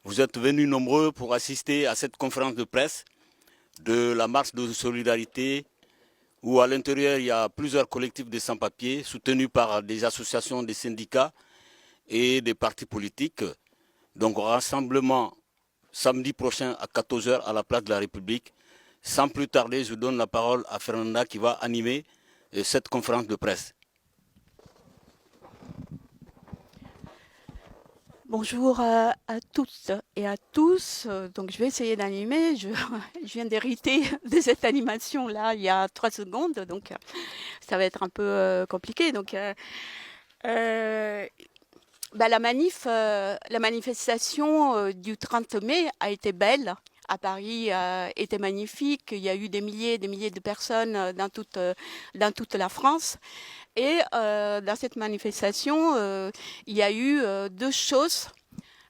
Vous êtes venus nombreux pour assister à cette conférence de presse de la marche de solidarité où à l'intérieur il y a plusieurs collectifs de sans-papiers soutenus par des associations, des syndicats et des partis politiques. Donc rassemblement samedi prochain à 14 h à la place de la République. Sans plus tarder, je donne la parole à Fernanda qui va animer cette conférence de presse. Bonjour à toutes et à tous. Donc je vais essayer d'animer. Je viens d'hériter de cette animation-là il y a 3 secondes, donc ça va être un peu compliqué. Donc la manifestation du 30 mai a été belle. À Paris était magnifique. Il y a eu des milliers et des milliers de personnes dans toute la France. Et dans cette manifestation, il y a eu deux choses.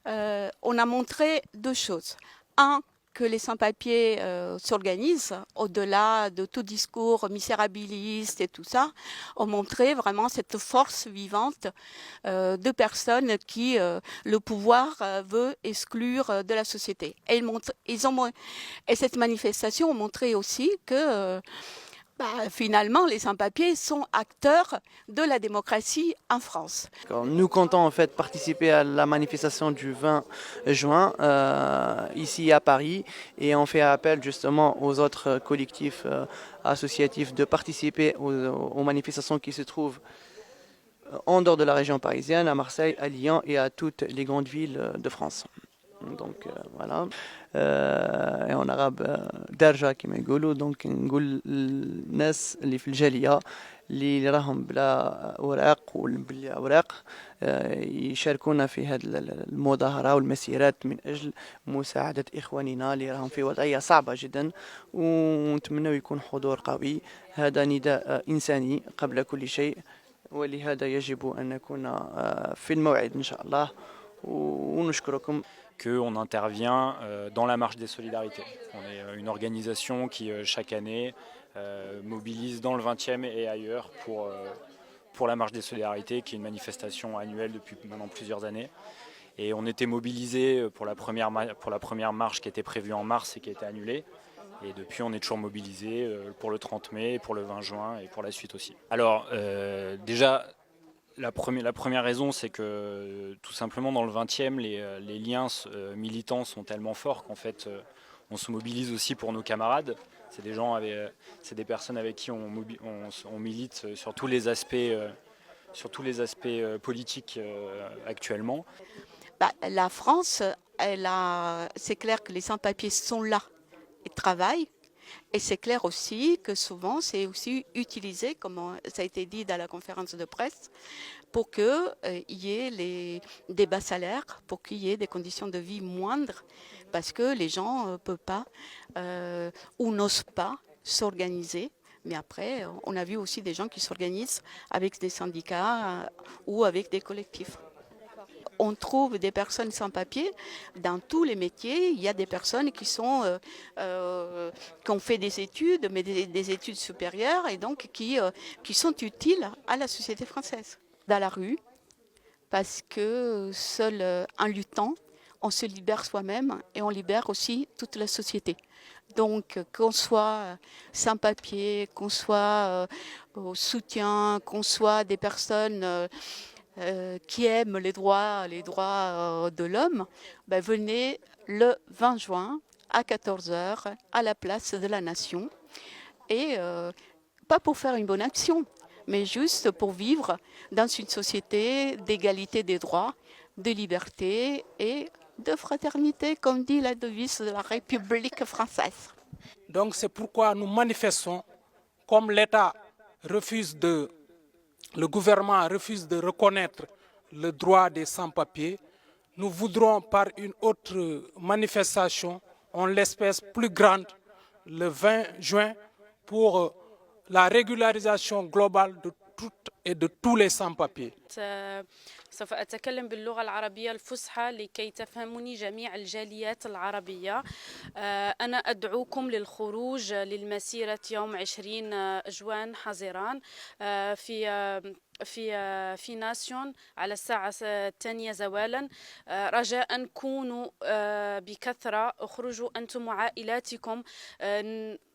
On a montré deux choses. Un, que les sans-papiers s'organisent, au-delà de tout discours misérabiliste et tout ça, ont montré vraiment cette force vivante de personnes qui, le pouvoir veut exclure de la société. Et, et cette manifestation a montré aussi que finalement, les sans-papiers sont acteurs de la démocratie en France. Nous comptons en fait participer à la manifestation du 20 juin ici à Paris et on fait appel justement aux autres collectifs associatifs de participer aux manifestations qui se trouvent en dehors de la région parisienne, à Marseille, à Lyon et à toutes les grandes villes de France. Donc voilà. en arabe درجة كما يقولوا دونك نقول الناس اللي في الجالية اللي راهم بلا اوراق وبلا اوراق يشاركونا في هذه المظاهرة والمسيرات من اجل مساعدة اخواننا اللي راهم في وضعية صعبة جدا ونتمنى يكون حضور قوي. هذا نداء انساني قبل كل شيء ولهذا يجب ان نكون في الموعد ان شاء الله ونشكركم. Qu'on intervient dans la marche des solidarités. On est une organisation qui, chaque année, mobilise dans le 20e et ailleurs pour la marche des solidarités, qui est une manifestation annuelle depuis maintenant plusieurs années. Et on était mobilisés pour la première marche qui était prévue en mars et qui a été annulée. Et depuis, on est toujours mobilisés pour le 30 mai, pour le 20 juin et pour la suite aussi. Alors, déjà, la première raison, c'est que tout simplement dans le 20e, les liens militants sont tellement forts qu'en fait, on se mobilise aussi pour nos camarades. C'est des personnes avec qui on milite sur tous les aspects politiques actuellement. La France, c'est clair que les sans-papiers sont là et travaillent. Et c'est clair aussi que souvent, c'est aussi utilisé, comme ça a été dit dans la conférence de presse, pour qu'il y ait des bas salaires, pour qu'il y ait des conditions de vie moindres, parce que les gens ne peuvent pas ou n'osent pas s'organiser. Mais après, on a vu aussi des gens qui s'organisent avec des syndicats ou avec des collectifs. On trouve des personnes sans papier dans tous les métiers. Il y a des personnes qui ont fait des études, mais des études supérieures, et donc qui sont utiles à la société française. Dans la rue, parce que seul en luttant, on se libère soi-même et on libère aussi toute la société. Donc qu'on soit sans papier, qu'on soit au soutien, qu'on soit des personnes qui aiment les droits de l'homme, venez le 20 juin à 14 h à la place de la Nation. Et pas pour faire une bonne action, mais juste pour vivre dans une société d'égalité des droits, de liberté et de fraternité, comme dit la devise de la République française. Donc c'est pourquoi nous manifestons, comme l'État le gouvernement refuse de reconnaître le droit des sans-papiers. Nous voudrons par une autre manifestation, en l'espèce plus grande, le 20 juin, pour la régularisation globale de toutes et de tous les sans-papiers. سوف أتكلم باللغة العربية الفصحى لكي تفهمني جميع الجاليات العربية. أنا أدعوكم للخروج للمسيرة يوم 20 جوان حزيران في في ناسيون على الساعة 2 زوالا. رجاء كونوا بكثرة، اخرجوا أنتم وعائلاتكم.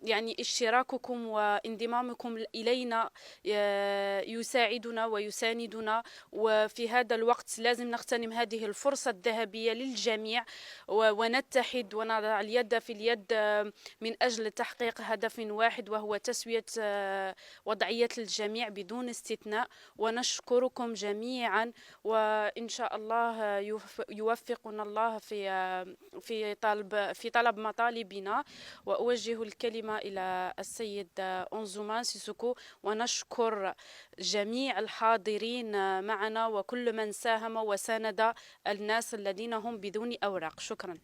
يعني اشتراككم وانضمامكم إلينا يساعدنا ويساندنا، وفي هذا الوقت لازم نغتنم هذه الفرصة الذهبية للجميع ونتحد ونضع اليد في اليد من أجل تحقيق هدف واحد، وهو تسوية وضعية الجميع بدون استثناء. ونشكركم جميعا، وإن شاء الله يوفقنا الله في طلب مطالبنا. وأوجه الكلمة إلى السيد أنزومان سيسوكو، ونشكر جميع الحاضرين معنا وكل من ساهم وساند الناس الذين هم بدون أوراق. شكرا.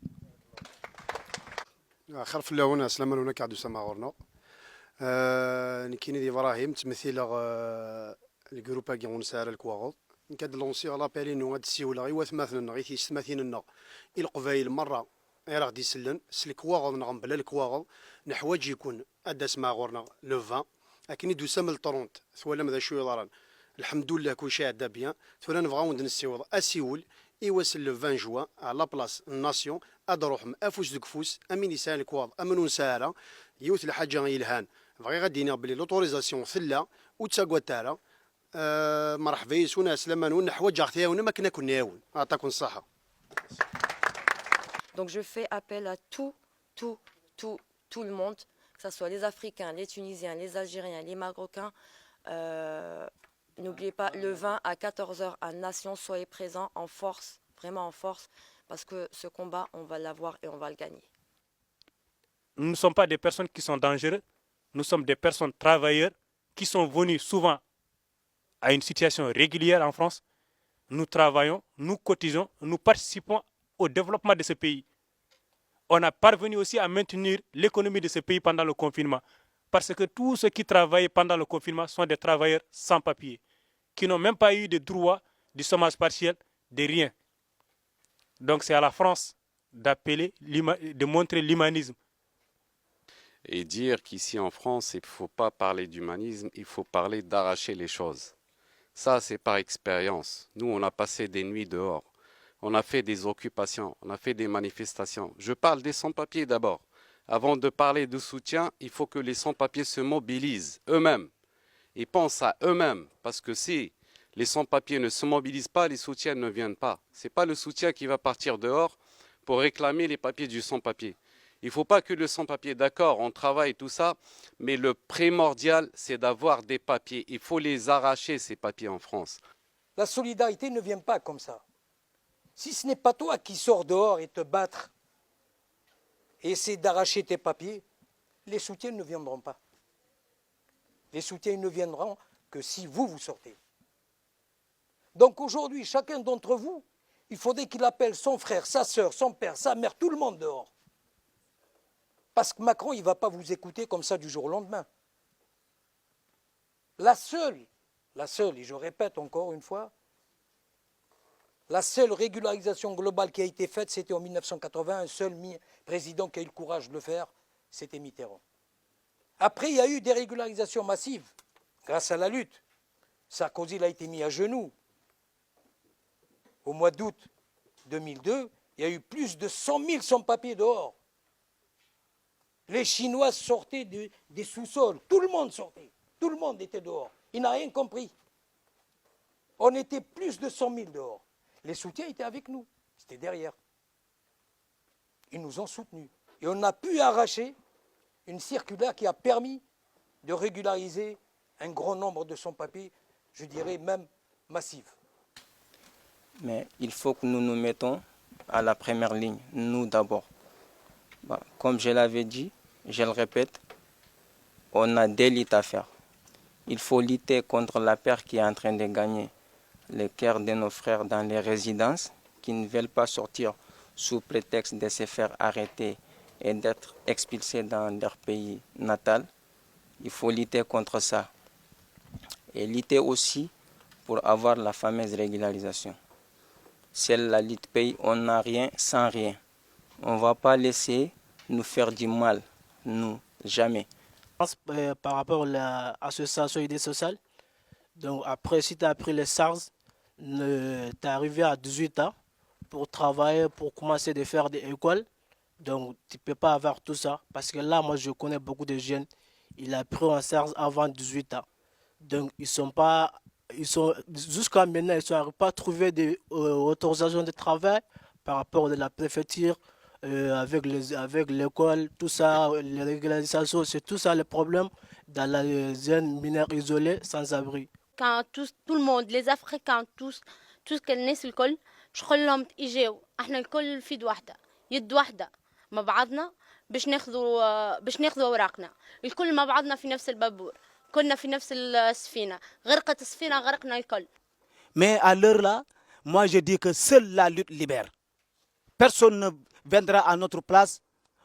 خرف اللون سلاما هناك عدو سما غورنا نكيني دي إبراهيم تمثيل الجروب كي غنسال الكواغ نكاد لونسي على بالي نو هاد السيوله غي واثماثنا غي تيستماثيننا القبايل مره غير غادي يسلن سلكواغ نغم بلا الكواغ نحواج يكون ادا سما غورنا لو 20 لكن يدو سامل 30 ثولا ماذا شويه ضران الحمد لله كلشي عدا بيان ثولا نبغاو نسيوض اسيول يوصل لو 20 جوان على بلاص الناسيون ادروحهم افوس دكفوس امين يسال الكواغ امنون ساهره يوث الحاجه يلهان بغي غادي بلي لوتوريزاسيون ثلا وتساقوا تالا مرحبا يسونا سلامان ونحوج اختياونا ما كنا ناون اعطاكم الصحه. Donc je fais appel à tout le monde, que ce soit les Africains, les Tunisiens, les Algériens, les Marocains. N'oubliez pas, le 20 à 14h à Nation, soyez présents en force, vraiment en force, parce que ce combat, on va l'avoir et on va le gagner. Nous ne sommes pas des personnes qui sont dangereuses, nous sommes des personnes travailleurs qui sont venues souvent à une situation régulière en France. Nous travaillons, nous cotisons, nous participons au développement de ce pays. On a parvenu aussi à maintenir l'économie de ce pays pendant le confinement. Parce que tous ceux qui travaillaient pendant le confinement sont des travailleurs sans papier, qui n'ont même pas eu de droit du chômage partiel, de rien. Donc c'est à la France d'appeler, de montrer l'humanisme. Et dire qu'ici en France, il ne faut pas parler d'humanisme, il faut parler d'arracher les choses. Ça, c'est par expérience. Nous, on a passé des nuits dehors. On a fait des occupations, on a fait des manifestations. Je parle des sans-papiers d'abord. Avant de parler de soutien, il faut que les sans-papiers se mobilisent eux-mêmes. Ils pensent à eux-mêmes. Parce que si les sans-papiers ne se mobilisent pas, les soutiens ne viennent pas. Ce n'est pas le soutien qui va partir dehors pour réclamer les papiers du sans-papier. Il ne faut pas que le sans-papier, d'accord, on travaille tout ça, mais le primordial, c'est d'avoir des papiers. Il faut les arracher, ces papiers en France. La solidarité ne vient pas comme ça. Si ce n'est pas toi qui sors dehors et te battre, et essayer d'arracher tes papiers, les soutiens ne viendront pas. Les soutiens ne viendront que si vous sortez. Donc aujourd'hui, chacun d'entre vous, il faudrait qu'il appelle son frère, sa soeur, son père, sa mère, tout le monde dehors. Parce que Macron, il ne va pas vous écouter comme ça du jour au lendemain. La seule, et je répète encore une fois, la seule régularisation globale qui a été faite, c'était en 1980, un seul président qui a eu le courage de le faire, c'était Mitterrand. Après, il y a eu des régularisations massives, grâce à la lutte. Sarkozy il a été mis à genoux. Au mois d'août 2002, il y a eu plus de 100 000 sans-papiers dehors. Les Chinois sortaient des sous-sols, tout le monde sortait, tout le monde était dehors. Il n'a rien compris. On était plus de 100 000 dehors. Les soutiens étaient avec nous, c'était derrière. Ils nous ont soutenus. Et on a pu arracher une circulaire qui a permis de régulariser un grand nombre de sans-papiers, je dirais même massif. Mais il faut que nous nous mettons à la première ligne, nous d'abord. Comme je l'avais dit, je le répète, on a des luttes à faire. Il faut lutter contre la peur qui est en train de gagner les cœurs de nos frères dans les résidences qui ne veulent pas sortir sous prétexte de se faire arrêter et d'être expulsés dans leur pays natal. Il faut lutter contre ça. Et lutter aussi pour avoir la fameuse régularisation. C'est la lutte pays, on n'a rien sans rien. On ne va pas laisser nous faire du mal, nous, jamais. Par rapport à l'association idée sociale, Donc après, si tu as pris les SARS, tu es arrivé à 18 ans pour travailler, pour commencer à faire des écoles. Donc tu ne peux pas avoir tout ça. Parce que là, moi, je connais beaucoup de jeunes. Ils ont pris un SARS avant 18 ans. Donc jusqu'à maintenant, ils n'ont pas trouvé d'autorisation de travail par rapport à la préfecture, avec l'école, tout ça, les régularisations, c'est tout ça le problème dans les jeunes mineurs isolés sans abri. Quand tout le monde, les Africains, tous الناس الكل شغل لهم يجاو احنا الكل في يد واحدة يد واحدة مع بعضنا باش ناخذوا اوراقنا الكل مع بعضنا في نفس البابور كلنا في نفس السفينة غرقت السفينة غرقنا الكل. Mais à l'heure là, moi je dis que seule la lutte libère. Personne ne viendra à notre place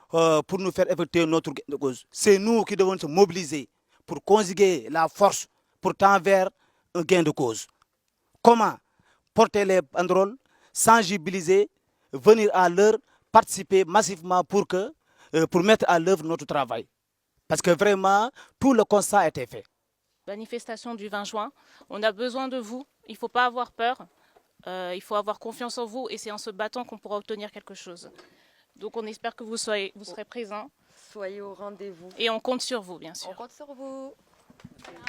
pour nous faire effectuer notre cause. C'est nous qui devons se mobiliser pour conjuguer la force pour tendre vers un gain de cause. Comment porter les banderoles, sensibiliser, venir à l'heure, participer massivement pour mettre à l'œuvre notre travail. Parce que vraiment, tout le constat a été fait. Manifestation du 20 juin, on a besoin de vous, il ne faut pas avoir peur, il faut avoir confiance en vous et c'est en se battant qu'on pourra obtenir quelque chose. Donc on espère que vous serez présents. Soyez au rendez-vous. Et on compte sur vous, bien sûr. On compte sur vous. Merci.